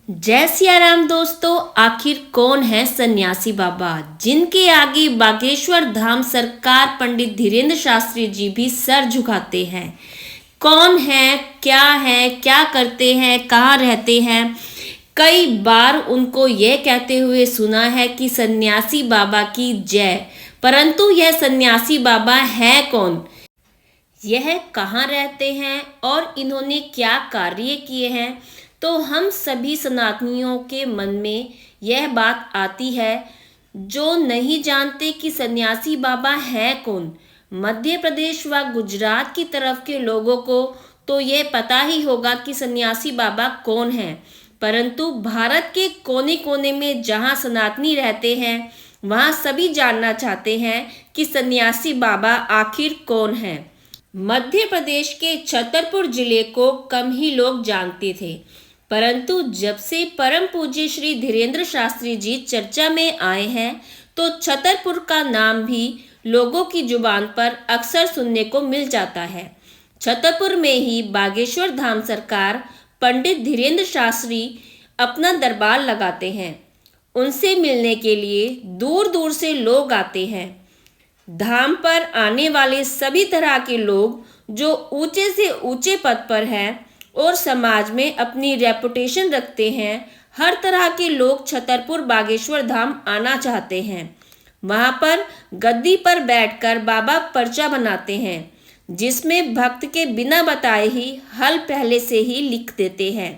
जय सिया राम दोस्तों। आखिर कौन है सन्यासी बाबा जिनके आगे बागेश्वर धाम सरकार पंडित धीरेन्द्र शास्त्री जी भी सर झुकाते हैं? कौन है, क्या करते हैं, कहाँ रहते हैं? कई बार उनको यह कहते हुए सुना है कि सन्यासी बाबा की जय, परंतु यह सन्यासी बाबा है कौन, यह कहाँ रहते हैं और इन्होंने क्या कार्य किए हैं? तो हम सभी सनातनियों के मन में यह बात आती है, जो नहीं जानते कि सन्यासी बाबा है कौन। मध्य प्रदेश व गुजरात की तरफ के लोगों को तो यह पता ही होगा कि सन्यासी बाबा कौन है, परंतु भारत के कोने कोने में जहाँ सनातनी रहते हैं वहाँ सभी जानना चाहते हैं कि सन्यासी बाबा आखिर कौन है। मध्य प्रदेश के छतरपुर जिले को कम ही लोग जानते थे, परंतु जब से परम पूज्य श्री धीरेन्द्र शास्त्री जी चर्चा में आए हैं तो छतरपुर का नाम भी लोगों की जुबान पर अक्सर सुनने को मिल जाता है। छतरपुर में ही बागेश्वर धाम सरकार पंडित धीरेन्द्र शास्त्री अपना दरबार लगाते हैं। उनसे मिलने के लिए दूर दूर से लोग आते हैं। धाम पर आने वाले सभी तरह के लोग जो ऊंचे से ऊंचे पद पर हैं और समाज में अपनी रेपुटेशन रखते हैं, हर तरह के लोग छतरपुर बागेश्वर धाम आना चाहते हैं। वहाँ पर गद्दी पर बैठकर बाबा पर्चा बनाते हैं, जिसमें भक्त के बिना बताए ही हल पहले से ही लिख देते हैं,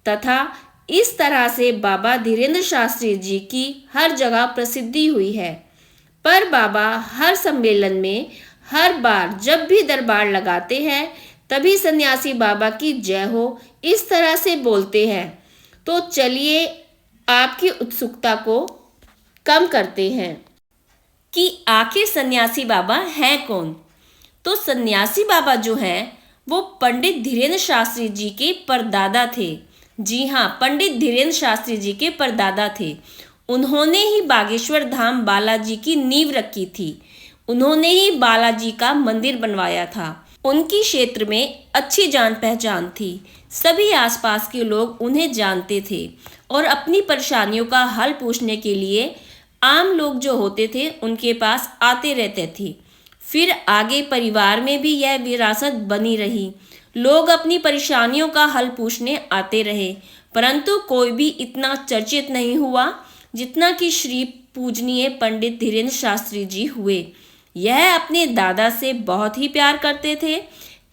तथा इस तरह से बाबा धीरेन्द्र शास्त्री जी की हर जगह प्रसिद्धि हुई है। पर बाबा हर सम्मेलन में, हर बार जब भी दरबार लगाते हैं, तभी सन्यासी बाबा की जय हो इस तरह से बोलते हैं। तो चलिए आपकी उत्सुकता को कम करते हैं कि आखिर सन्यासी बाबा है कौन। तो सन्यासी बाबा जो हैं वो पंडित धीरेन्द्र शास्त्री जी के परदादा थे। जी हाँ, पंडित धीरेन्द्र शास्त्री जी के परदादा थे। उन्होंने ही बागेश्वर धाम बालाजी की नींव रखी थी। उन्होंने ही बालाजी का मंदिर बनवाया था। उनकी क्षेत्र में अच्छी जान पहचान थी। सभी आसपास के लोग उन्हें जानते थे और अपनी परेशानियों का हल पूछने के लिए आम लोग जो होते थे उनके पास आते रहते थे। फिर आगे परिवार में भी यह विरासत बनी रही। लोग अपनी परेशानियों का हल पूछने आते रहे, परंतु कोई भी इतना चर्चित नहीं हुआ जितना कि श्री पूजनीय पंडित धीरेन्द्र शास्त्री जी हुए। यह अपने दादा से बहुत ही प्यार करते थे।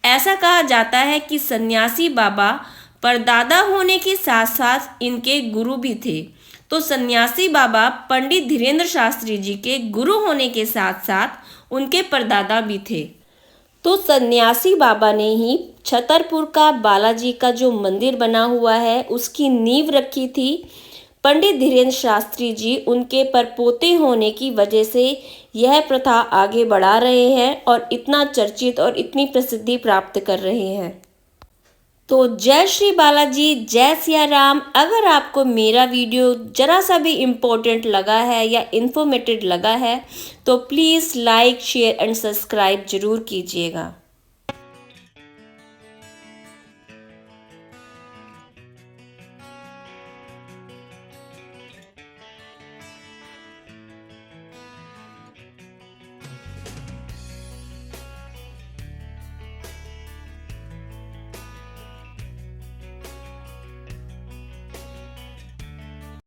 ऐसा कहा जाता है कि सन्यासी बाबा परदादा होने के साथ साथ इनके गुरु भी थे। तो सन्यासी बाबा पंडित धीरेन्द्र शास्त्री जी के गुरु होने के साथ साथ उनके परदादा भी थे। तो सन्यासी बाबा ने ही छतरपुर का बालाजी का जो मंदिर बना हुआ है उसकी नींव रखी थी। पंडित धीरेन्द्र शास्त्री जी उनके परपोते होने की वजह से यह प्रथा आगे बढ़ा रहे हैं और इतना चर्चित और इतनी प्रसिद्धि प्राप्त कर रहे हैं। तो जय श्री बालाजी, जय सिया राम। अगर आपको मेरा वीडियो जरा सा भी इम्पोर्टेंट लगा है या इन्फॉर्मेटिव लगा है तो please like, share and subscribe जरूर कीजिएगा।